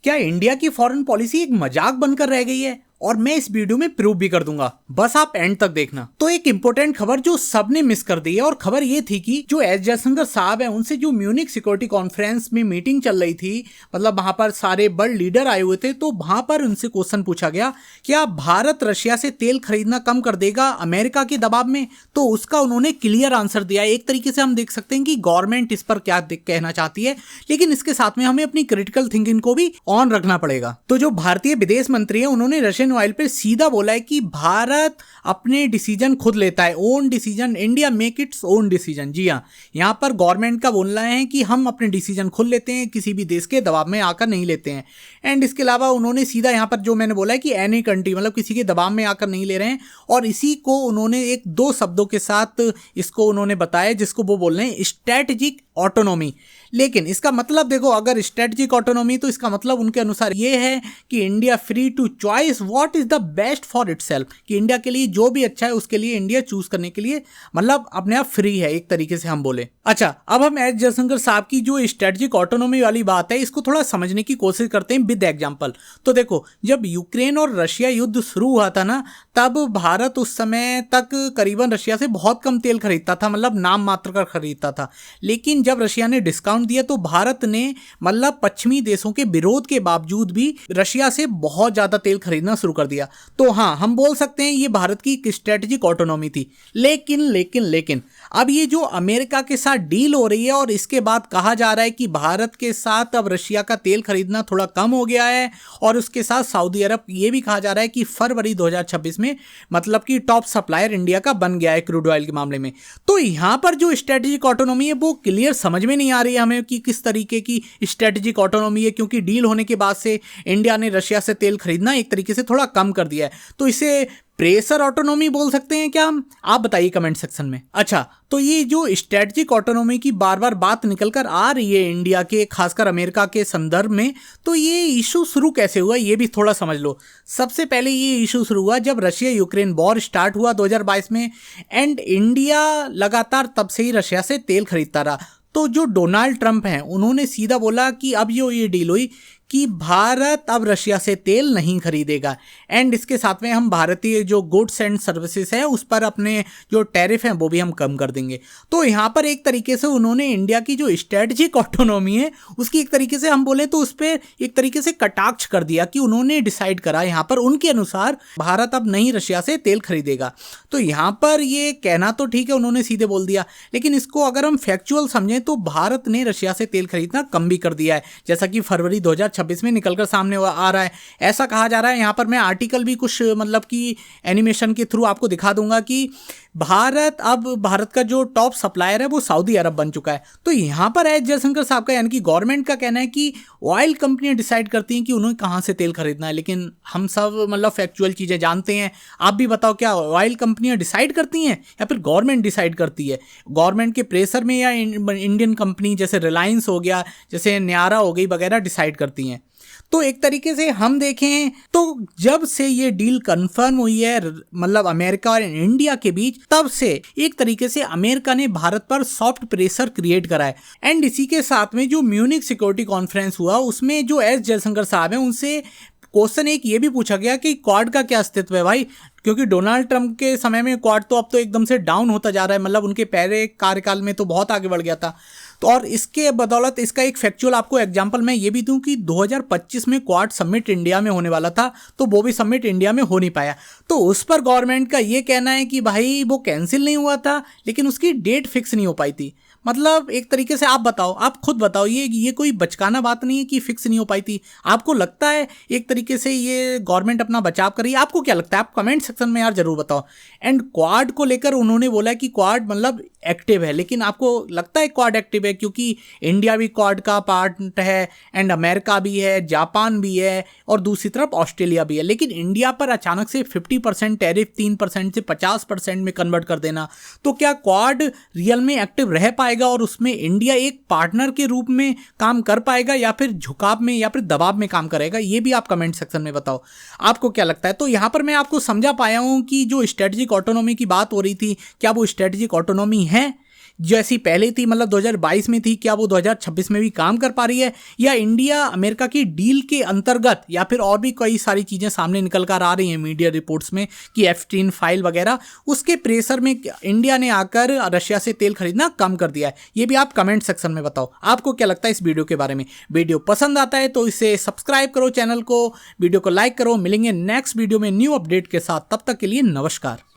क्या इंडिया की foreign policy एक मजाक बनकर रह गई है? और मैं इस वीडियो में प्रूव भी कर दूंगा, बस आप एंड तक देखना। तो एक इंपॉर्टेंट खबर जो सबने मिस कर दी है, और खबर ये थी कि जो एस जयशंकर साहब हैं उनसे जो म्यूनिक सिक्योरिटी कॉन्फ्रेंस में मीटिंग चल रही थी, मतलब वहां पर सारे वर्ल्ड लीडर आए हुए थे, तो वहां पर उनसे क्वेश्चन पूछा गया क्या भारत रशिया से तेल खरीदना कम कर देगा अमेरिका के दबाव में? तो उसका उन्होंने क्लियर आंसर दिया। एक तरीके से हम देख सकते हैं कि गवर्नमेंट इस पर क्या कहना चाहती है, लेकिन इसके साथ में हमें अपनी क्रिटिकल थिंकिंग को भी ऑन रखना पड़ेगा। तो जो भारतीय विदेश मंत्री है उन्होंने रशियन ऑयल पे सीधा बोला है कि भारत अपने डिसीजन खुद लेता है, own decision, India make its own decision. जी हाँ, यहाँ पर गवर्नमेंट का बोलना है कि हम अपने डिसीजन खुद लेते हैं, किसी भी देश के दबाव में आकर नहीं लेते हैं। एंड इसके अलावा उन्होंने सीधा यहाँ पर जो मैंने बोला है कि एनी कंट्री, मतलब किसी के दबाव में आकर नहीं ले रहे हैं, और इसी को उन्होंने एक दो शब्दों के साथ इसको उन्होंने बताया जिसको वो बोल रहे हैं स्ट्रेटेजिक ऑटोनॉमी। लेकिन इसका मतलब देखो, अगर स्ट्रेटेजिक ऑटोनॉमी तो इसका मतलब उनके अनुसार ये है कि India free to choice what is the best for itself, कि इंडिया के लिए जो भी अच्छा है उसके लिए इंडिया चूज करने के लिए मतलब अपने आप फ्री है, एक तरीके से हम बोले। अच्छा, अब हम एस जयशंकर साहब की जो स्ट्रेटेजिक ऑटोनॉमी वाली बात है इसको थोड़ा समझने की कोशिश करते हैं विद एग्जांपल। तो देखो, जब यूक्रेन और रशिया युद्ध शुरू हुआ था ना, तब भारत उस समय तक करीबन रशिया से बहुत कम तेल खरीदता था, मतलब नाम मात्र का खरीदता था। लेकिन जब रशिया ने डिस्काउंट दिया तो भारत ने मतलब पश्चिमी देशों के विरोध के बावजूद भी रशिया से बहुत ज्यादा तेल खरीदना शुरू कर दिया। तो हाँ, हम बोल सकते हैं ये भारत की स्ट्रेटेजिक ऑटोनॉमी थी। लेकिन अब ये जो अमेरिका के साथ डील हो रही है और इसके बाद कहा जा रहा है कि भारत के साथ अब रशिया का तेल खरीदना थोड़ा कम हो गया है, और उसके साथ सऊदी अरब, ये भी कहा जा रहा है कि फरवरी 2026 में मतलब कि टॉप सप्लायर इंडिया का बन गया है क्रूड ऑयल के मामले में। तो यहाँ पर जो स्ट्रेटेजिक ऑटोनॉमी है वो क्लियर समझ में नहीं आ रही है हमें कि किस तरीके की स्ट्रेटेजिक ऑटोनॉमी है, क्योंकि डील होने के बाद से इंडिया ने रशिया से तेल खरीदना एक तरीके से थोड़ा कम कर दिया है। तो इसे प्रेशर ऑटोनॉमी बोल सकते हैं क्या हम? आप बताइए कमेंट सेक्शन में। अच्छा, तो ये जो स्ट्रेटेजिक ऑटोनॉमी की बार बार बात निकल कर आ रही है इंडिया के, खासकर अमेरिका के संदर्भ में, तो ये इशू शुरू कैसे हुआ ये भी थोड़ा समझ लो। सबसे पहले ये इशू शुरू हुआ जब रशिया यूक्रेन वॉर स्टार्ट हुआ 2022 में, एंड इंडिया लगातार तब से ही रशिया से तेल खरीदता रहा। तो जो डोनाल्ड ट्रंप हैं उन्होंने सीधा बोला कि अब ये डील हुई कि भारत अब रशिया से तेल नहीं खरीदेगा, एंड इसके साथ में हम भारतीय जो गुड्स एंड सर्विसेज है उस पर अपने जो टैरिफ हैं वो भी हम कम कर देंगे। तो यहाँ पर एक तरीके से उन्होंने इंडिया की जो स्ट्रेटेजिक ऑटोनॉमी है उसकी एक तरीके से हम बोले तो उस पर एक तरीके से कटाक्ष कर दिया कि उन्होंने डिसाइड करा यहाँ पर उनके अनुसार भारत अब नहीं रशिया से तेल खरीदेगा। तो यहाँ पर ये कहना तो ठीक है, उन्होंने सीधे बोल दिया, लेकिन इसको अगर हम फैक्चुअल समझें तो भारत ने रशिया से तेल खरीदना कम भी कर दिया है, जैसा कि फरवरी 2026 में निकलकर सामने आ रहा है। ऐसा कहा जा रहा है, यहाँ पर मैं आर्टिकल भी कुछ मतलब कि एनिमेशन के थ्रू आपको दिखा दूंगा कि भारत का जो टॉप सप्लायर है वो सऊदी अरब बन चुका है। तो यहाँ पर एस जयशंकर साहब का यानी कि गवर्नमेंट का कहना है कि ऑयल कंपनियां डिसाइड करती हैं कि उन्हें कहाँ से तेल खरीदना है, लेकिन हम सब मतलब फैक्चुअल चीज़ें जानते हैं। आप भी बताओ, क्या ऑयल कंपनियां डिसाइड करती हैं या फिर गवर्नमेंट डिसाइड करती है? गवर्नमेंट के प्रेशर में, या इंडियन कंपनी जैसे रिलायंस हो गया, जैसे न्यारा हो गई वगैरह डिसाइड करती हैं? तो एक तरीके से हम देखें तो जब से ये डील कंफर्म हुई है मतलब अमेरिका और इंडिया के बीच, तब से एक तरीके से अमेरिका ने भारत पर सॉफ्ट प्रेशर क्रिएट करा है। एंड इसी के साथ में जो म्यूनिक सिक्योरिटी कॉन्फ्रेंस हुआ उसमें जो एस जयशंकर साहब हैं उनसे क्वेश्चन एक ये भी पूछा गया कि क्वाड का क्या अस्तित्व है भाई, क्योंकि डोनाल्ड ट्रंप के समय में क्वाड तो अब तो एकदम से डाउन होता जा रहा है, मतलब उनके पहले कार्यकाल में तो बहुत आगे बढ़ गया था। तो और इसके बदौलत इसका एक फैक्चुअल आपको एग्जांपल मैं ये भी दूं कि 2025 में क्वाड समिट इंडिया में होने वाला था, तो वो भी समिट इंडिया में हो नहीं पाया। तो उस पर गवर्नमेंट का ये कहना है कि भाई वो कैंसिल नहीं हुआ था, लेकिन उसकी डेट फिक्स नहीं हो पाई थी। मतलब एक तरीके से आप बताओ, आप खुद बताओ, ये कोई बचकाना बात नहीं है कि फिक्स नहीं हो पाई थी। आपको लगता है एक तरीके से ये गवर्नमेंट अपना बचाव कर रही है? आपको क्या लगता है? आप कमेंट सेक्शन में यार जरूर बताओ। एंड क्वाड को लेकर उन्होंने बोला कि क्वाड मतलब एक्टिव है, लेकिन आपको लगता है क्वाड एक्टिव है? क्योंकि इंडिया भी क्वाड का पार्ट है, एंड अमेरिका भी है, जापान भी है, और दूसरी तरफ ऑस्ट्रेलिया भी है। लेकिन इंडिया पर अचानक से 50% टैरिफ 3% से 50% में कन्वर्ट कर देना, तो क्या क्वाड रियल में एक्टिव रह पाएगा और उसमें इंडिया एक पार्टनर के रूप में काम कर पाएगा, या फिर झुकाव में या फिर दबाव में काम करेगा? ये भी आप कमेंट सेक्शन में बताओ, आपको क्या लगता है। तो यहां पर मैं आपको समझा पाया हूं कि जो स्ट्रेटेजिक ऑटोनॉमी की बात हो रही थी, क्या वो स्ट्रेटेजिक ऑटोनॉमी है? जैसी पहले थी, मतलब 2022 में थी, क्या वो 2026 में भी काम कर पा रही है, या इंडिया अमेरिका की डील के अंतर्गत, या फिर और भी कई सारी चीजें सामने निकल कर आ रही हैं मीडिया रिपोर्ट्स में कि एप्स्टीन फाइल वगैरह, उसके प्रेशर में इंडिया ने आकर रशिया से तेल खरीदना कम कर दिया है। ये भी आप कमेंट सेक्शन में बताओ आपको क्या लगता है इस वीडियो के बारे में। वीडियो पसंद आता है तो इसे सब्सक्राइब करो चैनल को, वीडियो को लाइक करो। मिलेंगे नेक्स्ट वीडियो में न्यू अपडेट के साथ, तब तक के लिए नमस्कार।